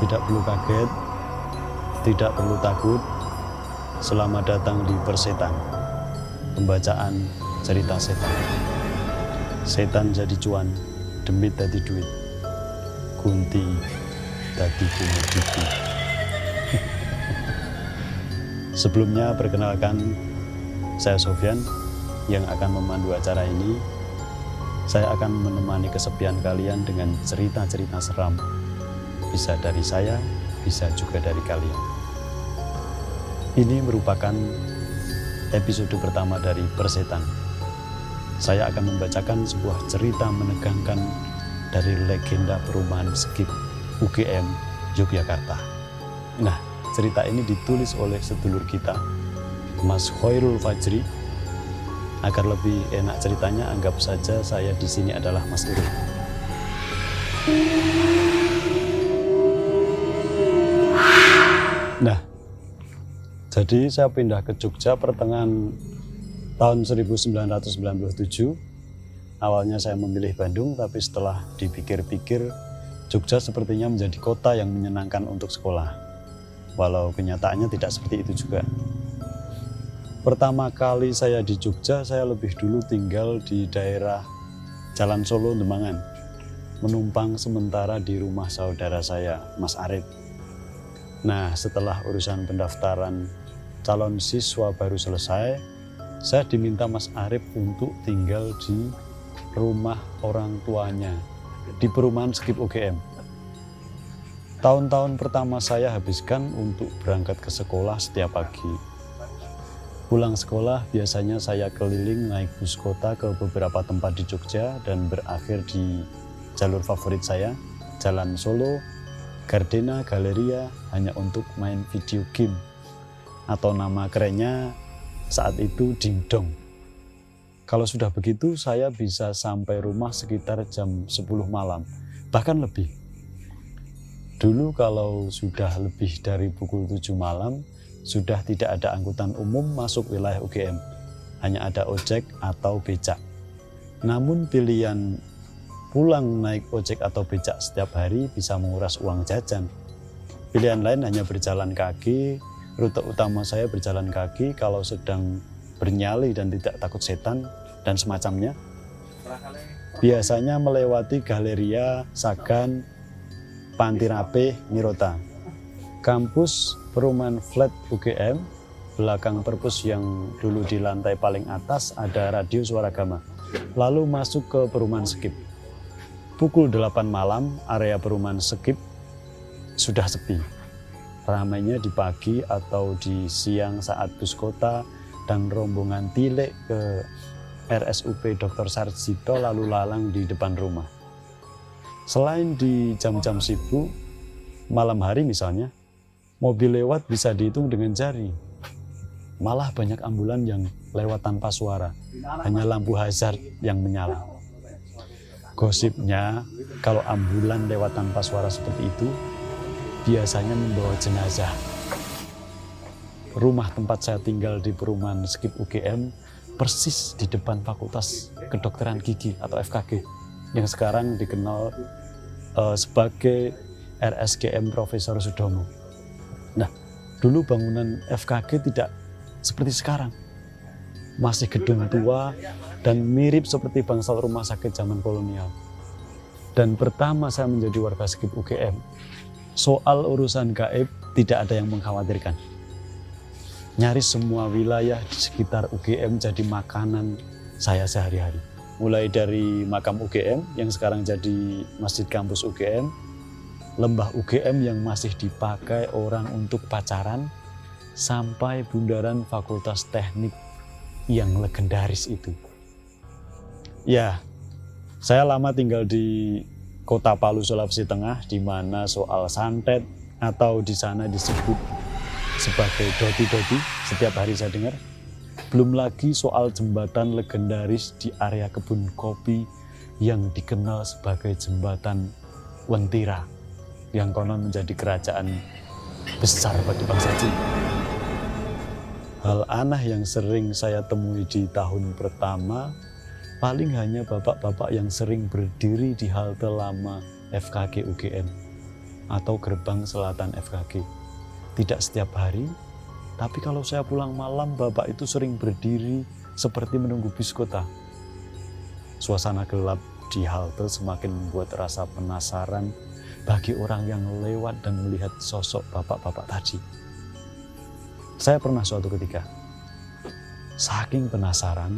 Tidak perlu kaget, tidak perlu takut. Selamat datang di Persetan, pembacaan cerita setan. Setan jadi cuan, demit dadi duit, gunti dadi komoditi. Sebelumnya perkenalkan, saya Sofyan yang akan memandu acara ini. Saya akan menemani kesepian kalian dengan cerita-cerita seram. Bisa dari saya, bisa juga dari kalian. Ini merupakan episode pertama dari Persetan. Saya akan membacakan sebuah cerita menegangkan dari legenda perumahan Skip UGM Yogyakarta. Nah, cerita ini ditulis oleh sedulur kita, Mas Khairul Fajri. Agar lebih enak ceritanya, anggap saja saya di sini adalah Mas Irul. Nah, jadi saya pindah ke Jogja pertengahan tahun 1997. Awalnya saya memilih Bandung, tapi setelah dipikir-pikir, Jogja sepertinya menjadi kota yang menyenangkan untuk sekolah. Walau kenyataannya tidak seperti itu juga. Pertama kali saya di Jogja, saya lebih dulu tinggal di daerah Jalan Solo, Demangan. Menumpang sementara di rumah saudara saya, Mas Arif. Nah, setelah urusan pendaftaran calon siswa baru selesai, saya diminta Mas Arif untuk tinggal di rumah orang tuanya, di perumahan Skip UGM. Tahun-tahun pertama saya habiskan untuk berangkat ke sekolah setiap pagi. Pulang sekolah, biasanya saya keliling naik bus kota ke beberapa tempat di Jogja dan berakhir di jalur favorit saya, Jalan Solo, Gardena, Galeria, hanya untuk main video game. Atau nama kerennya saat itu Dingdong. Kalau sudah begitu, saya bisa sampai rumah sekitar jam 10 malam, bahkan lebih. Dulu kalau sudah lebih dari pukul 7 malam, sudah tidak ada angkutan umum masuk wilayah UGM, hanya ada ojek atau becak. Namun pilihan pulang naik ojek atau becak setiap hari bisa menguras uang jajan. Pilihan lain hanya berjalan kaki. Rute utama saya berjalan kaki kalau sedang bernyali dan tidak takut setan dan semacamnya. Biasanya melewati Galeria, Sagan, Panti Rapih, Mirota. Kampus perumahan flat UGM, belakang perpus yang dulu di lantai paling atas ada radio Suaragama. Lalu masuk ke perumahan Skip. Pukul 8 malam, area perumahan Skip sudah sepi. Ramainya di pagi atau di siang saat bus kota dan rombongan tilik ke RSUP Dr. Sarjito lalu lalang di depan rumah. Selain di jam-jam sibuk, malam hari misalnya, mobil lewat bisa dihitung dengan jari. Malah banyak ambulan yang lewat tanpa suara, hanya lampu hazard yang menyala. Gosipnya, kalau ambulan lewat tanpa suara seperti itu, biasanya membawa jenazah. Rumah tempat saya tinggal di perumahan Skip UGM persis di depan Fakultas Kedokteran Gigi atau FKG, yang sekarang dikenal sebagai RSGM Profesor Sudomo. Nah, dulu bangunan FKG tidak seperti sekarang. Masih gedung tua dan mirip seperti bangsal rumah sakit zaman kolonial. Dan pertama saya menjadi warga Skip UGM, soal urusan gaib tidak ada yang mengkhawatirkan. Nyaris semua wilayah di sekitar UGM jadi makanan saya sehari-hari. Mulai dari makam UGM yang sekarang jadi Masjid Kampus UGM, lembah UGM yang masih dipakai orang untuk pacaran, sampai bundaran Fakultas Teknik yang legendaris itu. Ya, saya lama tinggal di Kota Palu, Sulawesi Tengah, di mana soal santet atau di sana disebut sebagai doti-doti setiap hari saya dengar. Belum lagi soal jembatan legendaris di area kebun kopi yang dikenal sebagai jembatan Wentira, yang konon menjadi kerajaan besar bagi bangsa Jin. Hal aneh yang sering saya temui di tahun pertama paling hanya bapak-bapak yang sering berdiri di halte lama FKG UGM atau gerbang selatan FKG. Tidak setiap hari, tapi kalau saya pulang malam, Bapak itu sering berdiri seperti menunggu bis kota. Suasana gelap di halte semakin membuat rasa penasaran bagi orang yang lewat dan melihat sosok bapak-bapak tadi. Saya pernah suatu ketika, saking penasaran,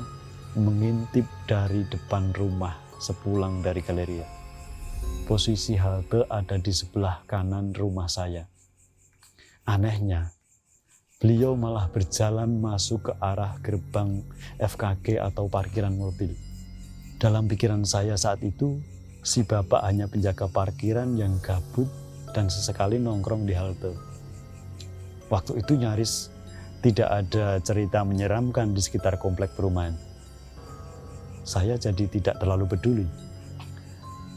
mengintip dari depan rumah sepulang dari Galeria. Posisi halte ada di sebelah kanan rumah saya. Anehnya, beliau malah berjalan masuk ke arah gerbang FKG atau parkiran mobil. Dalam pikiran saya saat itu, si bapak hanya penjaga parkiran yang gabut dan sesekali nongkrong di halte. Waktu itu nyaris tidak ada cerita menyeramkan di sekitar komplek perumahan. Saya jadi tidak terlalu peduli.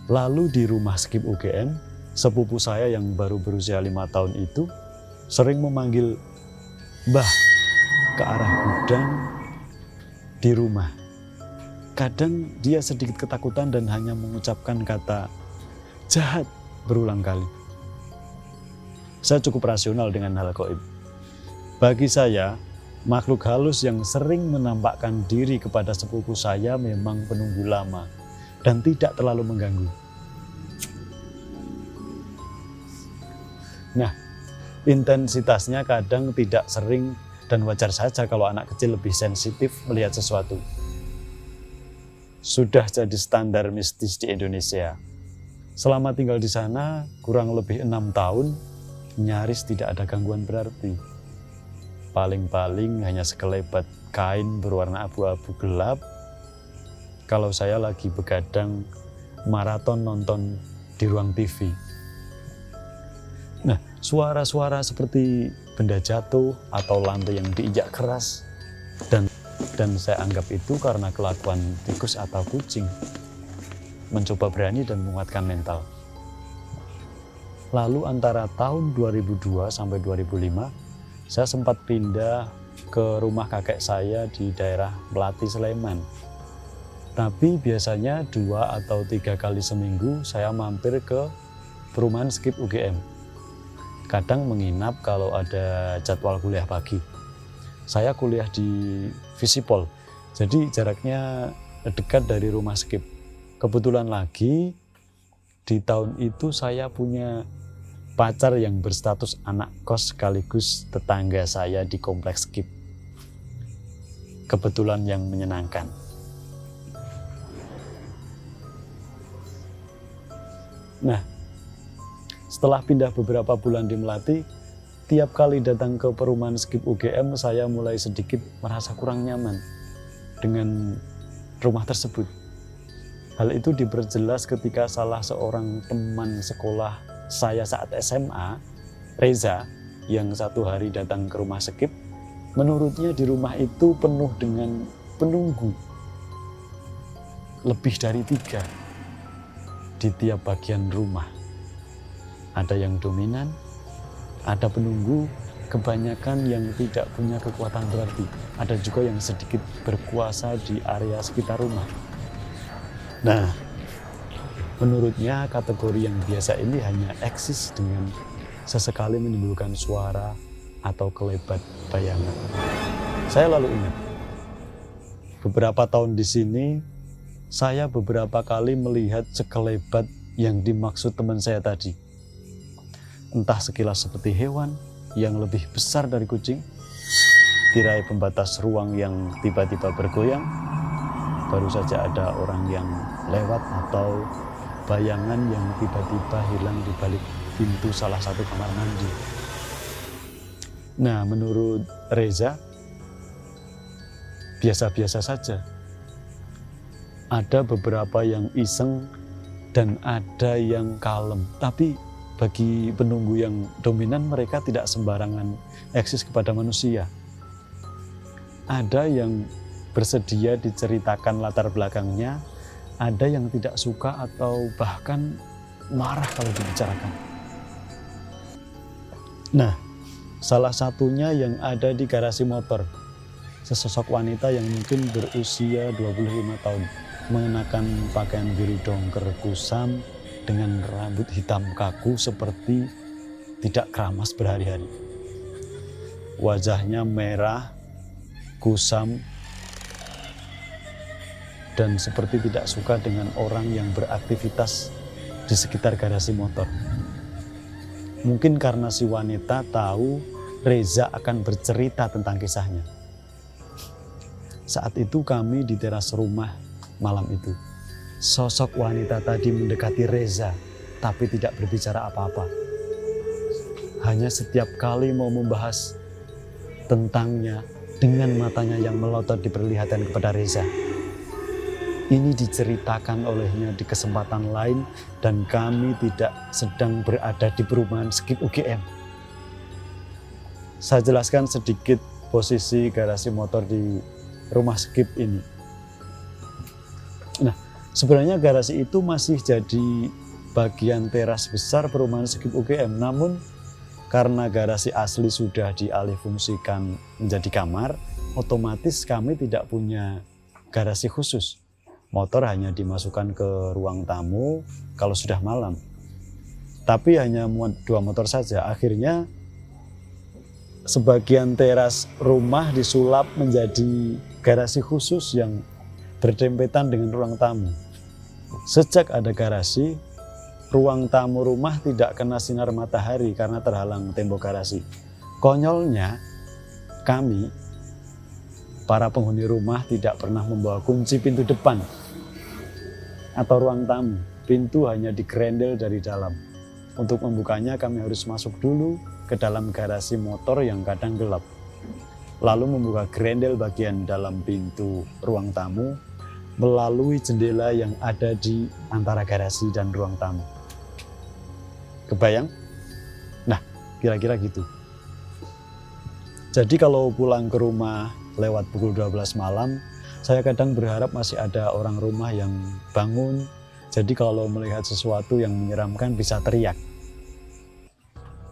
Lalu di rumah Skip UGM, sepupu saya yang baru berusia 5 tahun itu sering memanggil Mbah ke arah gudang di rumah. Kadang dia sedikit ketakutan dan hanya mengucapkan kata jahat berulang kali. Saya cukup rasional dengan hal gaib. Bagi saya, makhluk halus yang sering menampakkan diri kepada sepupu saya memang penunggu lama dan tidak terlalu mengganggu. Nah, intensitasnya kadang tidak sering dan wajar saja kalau anak kecil lebih sensitif melihat sesuatu. Sudah jadi standar mistis di Indonesia. Selama tinggal di sana kurang lebih 6 tahun, nyaris tidak ada gangguan berarti. Paling-paling hanya sekelebat kain berwarna abu-abu gelap kalau saya lagi begadang maraton nonton di ruang TV. Nah, suara-suara seperti benda jatuh atau lantai yang diinjak keras dan saya anggap itu karena kelakuan tikus atau kucing. Mencoba berani dan menguatkan mental. Lalu antara tahun 2002 sampai 2005, saya sempat pindah ke rumah kakek saya di daerah Melati, Sleman. Tapi biasanya 2 atau 3 kali seminggu saya mampir ke perumahan Skip UGM. Kadang menginap kalau ada jadwal kuliah pagi. Saya kuliah di Visipol, jadi jaraknya dekat dari rumah Skip. Kebetulan lagi di tahun itu saya punya pacar yang berstatus anak kos sekaligus tetangga saya di kompleks Skip. Kebetulan yang menyenangkan. Nah, setelah pindah beberapa bulan di Melati, tiap kali datang ke perumahan Skip UGM, saya mulai sedikit merasa kurang nyaman dengan rumah tersebut. Hal itu diperjelas ketika salah seorang teman sekolah saya saat SMA, Reza, yang satu hari datang ke rumah Skip, menurutnya di rumah itu penuh dengan penunggu. Lebih dari 3 di tiap bagian rumah. Ada yang dominan, ada penunggu, kebanyakan yang tidak punya kekuatan berarti. Ada juga yang sedikit berkuasa di area sekitar rumah. Nah, menurutnya kategori yang biasa ini hanya eksis dengan sesekali menimbulkan suara atau kelebat bayangan. Saya lalu ingat, beberapa tahun di sini, saya beberapa kali melihat sekelebat yang dimaksud teman saya tadi. Entah sekilas seperti hewan yang lebih besar dari kucing, tirai pembatas ruang yang tiba-tiba bergoyang, baru saja ada orang yang lewat atau bayangan yang tiba-tiba hilang di balik pintu salah satu kamar mandi. Nah, menurut Reza, biasa-biasa saja. Ada beberapa yang iseng dan ada yang kalem, tapi bagi penunggu yang dominan, mereka tidak sembarangan eksis kepada manusia. Ada yang bersedia diceritakan latar belakangnya, ada yang tidak suka atau bahkan marah kalau dibicarakan. Nah, salah satunya yang ada di garasi motor. Sesosok wanita yang mungkin berusia 25 tahun, mengenakan pakaian biru dongker kusam dengan rambut hitam kaku seperti tidak keramas berhari-hari. Wajahnya merah, kusam, dan seperti tidak suka dengan orang yang beraktivitas di sekitar garasi motor. Mungkin karena si wanita tahu Reza akan bercerita tentang kisahnya. Saat itu kami di teras rumah malam itu. Sosok wanita tadi mendekati Reza, tapi tidak berbicara apa-apa. Hanya setiap kali mau membahas tentangnya dengan matanya yang melotot diperlihatkan kepada Reza. Ini diceritakan olehnya di kesempatan lain dan kami tidak sedang berada di perumahan Skip UGM. Saya jelaskan sedikit posisi garasi motor di rumah Skip ini. Nah, sebenarnya garasi itu masih jadi bagian teras besar perumahan Skip UGM. Namun karena garasi asli sudah dialihfungsikan menjadi kamar, otomatis kami tidak punya garasi khusus. Motor hanya dimasukkan ke ruang tamu kalau sudah malam. Tapi hanya muat 2 motor saja. Akhirnya sebagian teras rumah disulap menjadi garasi khusus yang berdempetan dengan ruang tamu. Sejak ada garasi, ruang tamu rumah tidak kena sinar matahari karena terhalang tembok garasi. Konyolnya, kami, para penghuni rumah tidak pernah membawa kunci pintu depan atau ruang tamu. Pintu hanya digrendel dari dalam. Untuk membukanya kami harus masuk dulu ke dalam garasi motor yang kadang gelap. Lalu membuka grendel bagian dalam pintu ruang tamu melalui jendela yang ada di antara garasi dan ruang tamu. Kebayang? Nah, kira-kira gitu. Jadi kalau pulang ke rumah lewat pukul 12 malam, saya kadang berharap masih ada orang rumah yang bangun. Jadi kalau melihat sesuatu yang menyeramkan bisa teriak.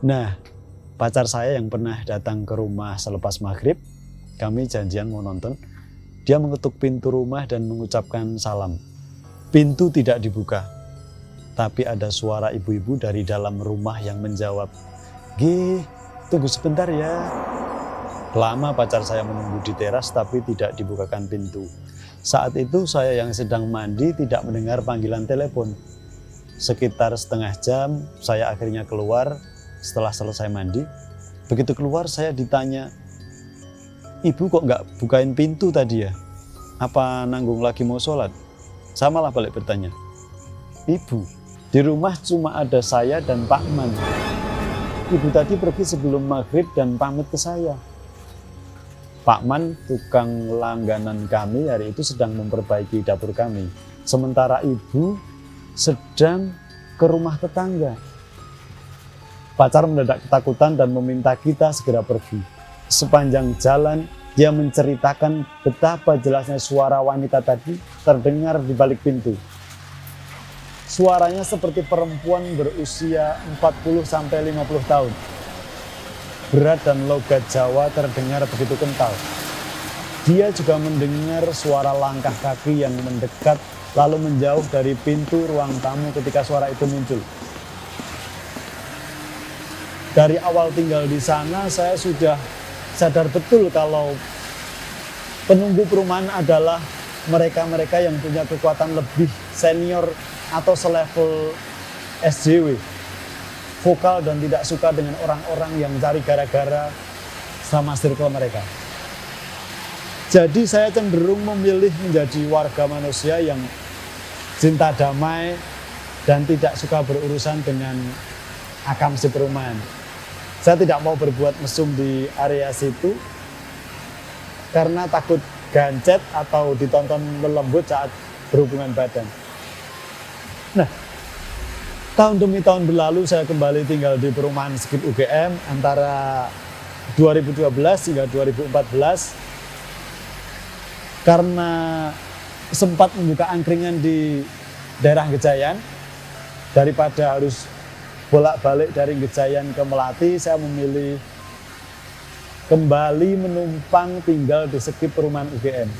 Nah, pacar saya yang pernah datang ke rumah selepas maghrib, kami janjian mau nonton. Dia mengetuk pintu rumah dan mengucapkan salam. Pintu tidak dibuka, tapi ada suara ibu-ibu dari dalam rumah yang menjawab, "Gih, tunggu sebentar ya." Lama pacar saya menunggu di teras tapi tidak dibukakan pintu. Saat itu saya yang sedang mandi tidak mendengar panggilan telepon. Sekitar setengah jam saya akhirnya keluar setelah selesai mandi. Begitu keluar saya ditanya, "Ibu kok nggak bukain pintu tadi ya? Apa nanggung lagi mau sholat?" Saya malah balik bertanya, "Ibu, di rumah cuma ada saya dan Pak Man. Ibu tadi pergi sebelum maghrib dan pamit ke saya." Pak Man, tukang langganan kami, hari itu sedang memperbaiki dapur kami. Sementara ibu sedang ke rumah tetangga. Pacar mendadak ketakutan dan meminta kita segera pergi. Sepanjang jalan, dia menceritakan betapa jelasnya suara wanita tadi terdengar di balik pintu. Suaranya seperti perempuan berusia 40-50 tahun. Berat dan logat Jawa terdengar begitu kental. Dia juga mendengar suara langkah kaki yang mendekat lalu menjauh dari pintu ruang tamu ketika suara itu muncul. Dari awal tinggal di sana, saya sudah sadar betul kalau penunggu perumahan adalah mereka-mereka yang punya kekuatan lebih senior atau selevel SJW. Vokal dan tidak suka dengan orang-orang yang cari gara-gara sama circle mereka. Jadi saya cenderung memilih menjadi warga manusia yang cinta damai dan tidak suka berurusan dengan akam si perumahan. Saya tidak mau berbuat mesum di area situ karena takut gancet atau ditonton melembut saat berhubungan badan. Nah, tahun demi tahun berlalu saya kembali tinggal di perumahan Skip UGM antara 2012 hingga 2014 karena sempat membuka angkringan di daerah Gejayan. Daripada harus bolak-balik dari Gejayan ke Melati, saya memilih kembali menumpang tinggal di Skip perumahan UGM.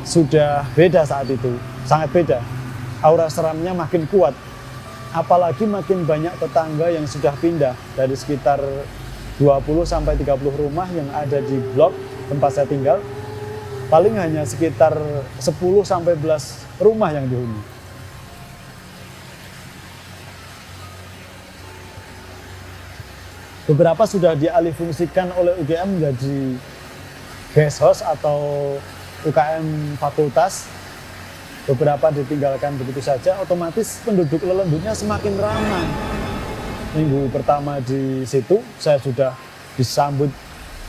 Sudah beda saat itu, sangat beda. aura seramnya makin kuat. Apalagi makin banyak tetangga yang sudah pindah dari sekitar 20-30 rumah yang ada di blok tempat saya tinggal. Paling hanya sekitar 10-11 rumah yang dihuni. Beberapa sudah dialihfungsikan oleh UGM menjadi guest house atau UKM fakultas. Beberapa ditinggalkan begitu saja, otomatis penduduk Lelembutnya semakin ramai. Minggu pertama di situ, saya sudah disambut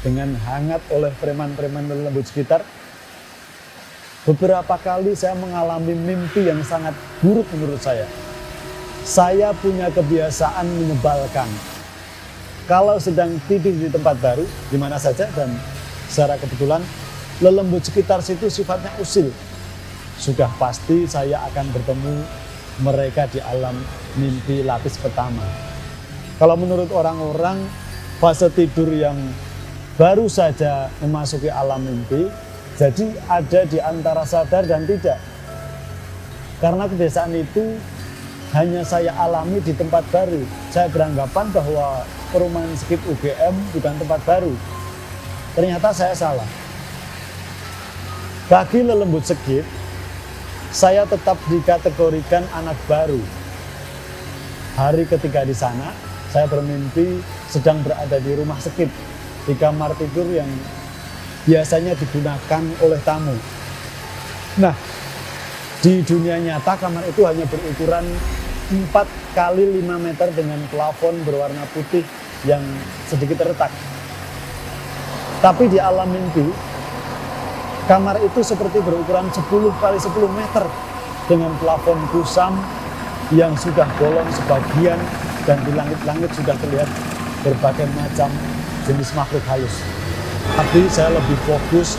dengan hangat oleh preman-preman Lelembut sekitar. Beberapa kali saya mengalami mimpi yang sangat buruk menurut saya. Saya punya kebiasaan menyebalkan. Kalau sedang tidur di tempat baru, di mana saja, dan secara kebetulan Lelembut sekitar situ sifatnya usil, sudah pasti saya akan bertemu mereka di alam mimpi lapis pertama. Kalau menurut orang-orang, fase tidur yang baru saja memasuki alam mimpi, jadi ada di antara sadar dan tidak. Karena kebiasaan itu hanya saya alami di tempat baru. Saya beranggapan bahwa perumahan Skip UGM bukan tempat baru. Ternyata saya salah. Bagi Lelembut Skip, saya tetap dikategorikan anak baru. Hari ketiga di sana, saya bermimpi sedang berada di rumah Skip, di kamar tidur yang biasanya digunakan oleh tamu. Nah, di dunia nyata kamar itu hanya berukuran 4 kali 5 meter dengan plafon berwarna putih yang sedikit retak. Tapi di alam mimpi, kamar itu seperti berukuran 10 kali 10 meter dengan plafon kusam yang sudah bolong sebagian, dan di langit-langit sudah terlihat berbagai macam jenis makhluk halus. Tapi saya lebih fokus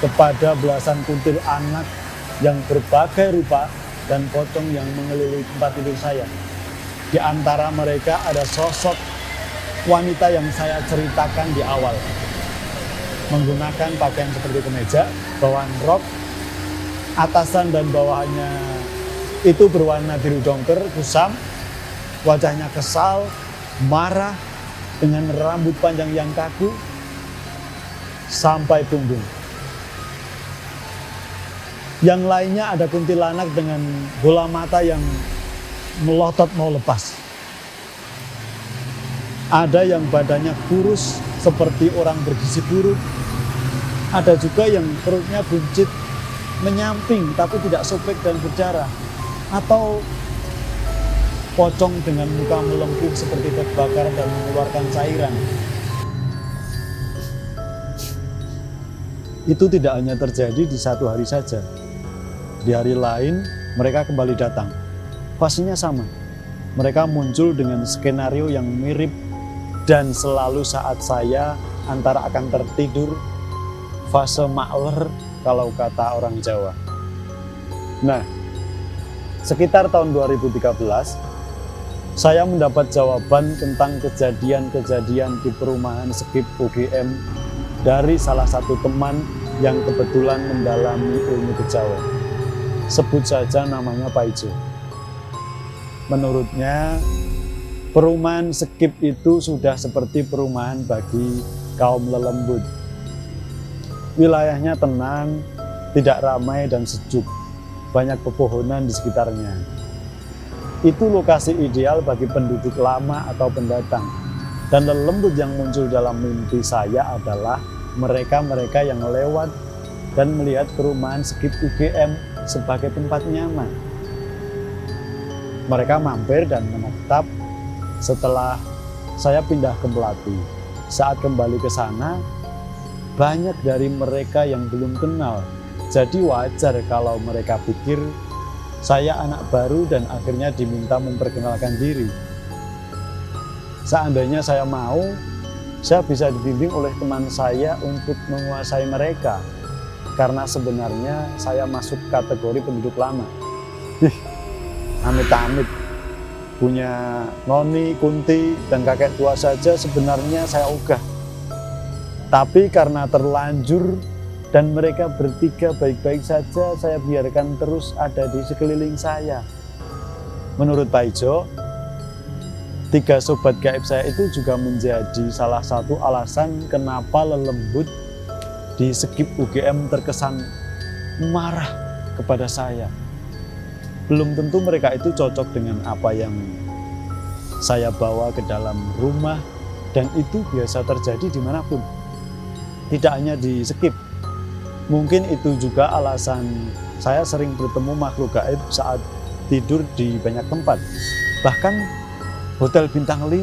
kepada belasan kuntil anak yang berbagai rupa dan pocong yang mengelilingi tempat tidur saya. Di antara mereka ada sosok wanita yang saya ceritakan di awal, menggunakan pakaian seperti kemeja, bawahan rok, atasan dan bawahannya itu berwarna biru dongker, kusam, wajahnya kesal, marah, dengan rambut panjang yang kaku sampai punggung. Yang lainnya ada kuntilanak dengan bola mata yang melotot mau lepas. Ada yang badannya kurus seperti orang bergizi buruk. Ada juga yang perutnya buncit menyamping tapi tidak sobek dan berdarah. Atau pocong dengan muka melengkung seperti terbakar dan mengeluarkan cairan. Itu tidak hanya terjadi di satu hari saja. Di hari lain mereka kembali datang. Fasenya sama. Mereka muncul dengan skenario yang mirip dan selalu saat saya antara akan tertidur, fase makler kalau kata orang Jawa. Nah, sekitar tahun 2013, saya mendapat jawaban tentang kejadian-kejadian di perumahan Skip UGM dari salah satu teman yang kebetulan mendalami ilmu kejawen. Sebut saja namanya Pak Ijo. Menurutnya, perumahan Skip itu sudah seperti perumahan bagi kaum Lelembut. Wilayahnya tenang, tidak ramai dan sejuk. Banyak pepohonan di sekitarnya. Itu lokasi ideal bagi penduduk lama atau pendatang. Dan Lelembut yang muncul dalam mimpi saya adalah mereka-mereka yang lewat dan melihat perumahan Skip UGM sebagai tempat nyaman. Mereka mampir dan menetap setelah saya pindah ke Melati. Saat kembali ke sana, banyak dari mereka yang belum kenal. Jadi wajar kalau mereka pikir saya anak baru dan akhirnya diminta memperkenalkan diri. Seandainya saya mau, saya bisa dibimbing oleh teman saya untuk menguasai mereka. Karena sebenarnya saya masuk kategori penduduk lama. Amit-amit. Punya noni, kunti, dan kakek tua saja sebenarnya saya ogah. Tapi karena terlanjur dan mereka bertiga baik-baik saja, saya biarkan terus ada di sekeliling saya. Menurut Pak Ijo, 3 sobat gaib saya itu juga menjadi salah satu alasan kenapa Lelembut di Skip UGM terkesan marah kepada saya. Belum tentu mereka itu cocok dengan apa yang saya bawa ke dalam rumah, dan itu biasa terjadi dimanapun, tidak hanya di Skip. Mungkin itu juga alasan saya sering bertemu makhluk gaib saat tidur di banyak tempat. Bahkan hotel bintang 5,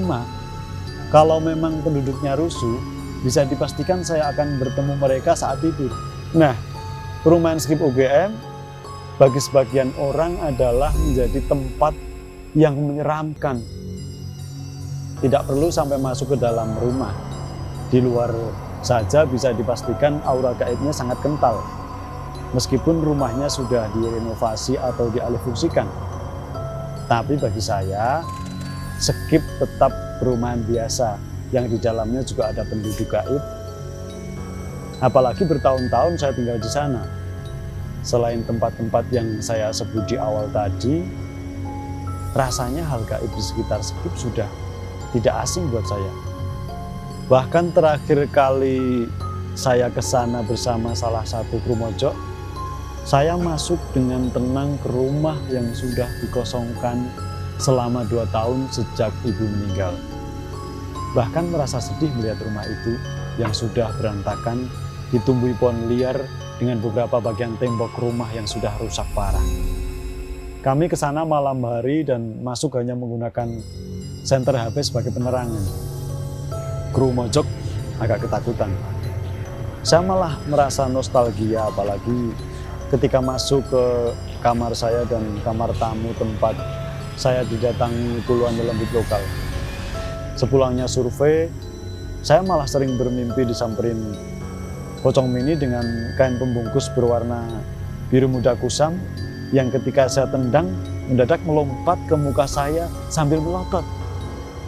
kalau memang penduduknya rusuh, bisa dipastikan saya akan bertemu mereka saat tidur. Nah, perumahan Skip UGM bagi sebagian orang adalah menjadi tempat yang menyeramkan. Tidak perlu sampai masuk ke dalam rumah. Di luar saja bisa dipastikan aura gaibnya sangat kental. Meskipun rumahnya sudah direnovasi atau dialihfungsikan. Tapi bagi saya, Skip tetap perumahan biasa yang di dalamnya juga ada penduduk gaib. Apalagi bertahun-tahun saya tinggal di sana. Selain tempat-tempat yang saya sebut di awal tadi, rasanya hal gaib di sekitar Skip sudah tidak asing buat saya. Bahkan terakhir kali saya ke sana bersama salah satu kru mojok, saya masuk dengan tenang ke rumah yang sudah dikosongkan selama 2 tahun sejak ibu meninggal. Bahkan merasa sedih melihat rumah itu yang sudah berantakan, ditumbuhi pohon liar dengan beberapa bagian tembok rumah yang sudah rusak parah. Kami ke sana malam hari dan masuk hanya menggunakan senter HP sebagai penerangan. Kru mojok agak ketakutan. Saya malah merasa nostalgia, apalagi ketika masuk ke kamar saya dan kamar tamu tempat saya didatangi puluhan lelembut lokal. Sepulangnya survei, saya malah sering bermimpi disamperin pocong mini dengan kain pembungkus berwarna biru muda kusam yang ketika saya tendang mendadak melompat ke muka saya sambil melotot.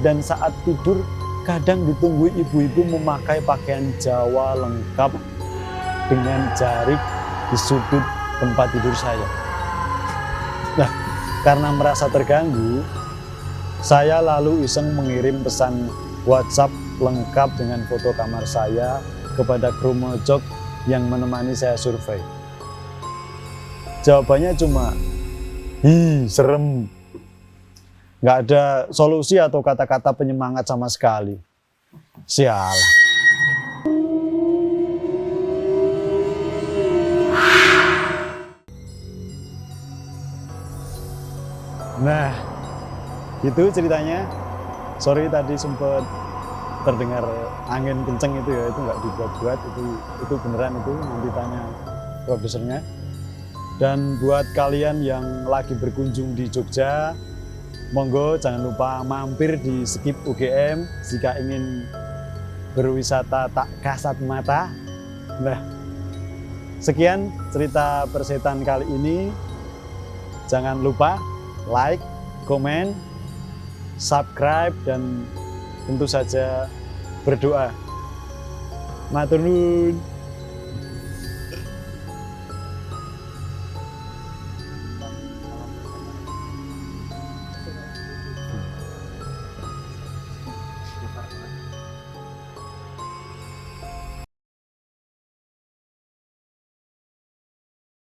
Dan saat tidur kadang ditunggu ibu-ibu memakai pakaian Jawa lengkap dengan jarik di sudut tempat tidur saya. Nah, karena merasa terganggu, saya lalu iseng mengirim pesan WhatsApp lengkap dengan foto kamar saya kepada kru mojok yang menemani saya survei. Jawabannya cuma, "Hi, serem." Nggak ada solusi atau kata-kata penyemangat sama sekali. Sial. Nah, itu ceritanya. Sorry tadi sempat terdengar angin kenceng itu ya, itu nggak dibuat-buat, itu beneran, itu nanti tanya produsernya. Dan buat kalian yang lagi berkunjung di Jogja, monggo jangan lupa mampir di Skip UGM jika ingin berwisata tak kasat mata. Nah, sekian cerita persetan kali ini. Jangan lupa like, komen, subscribe, dan tentu saja berdoa. Matur nuwun.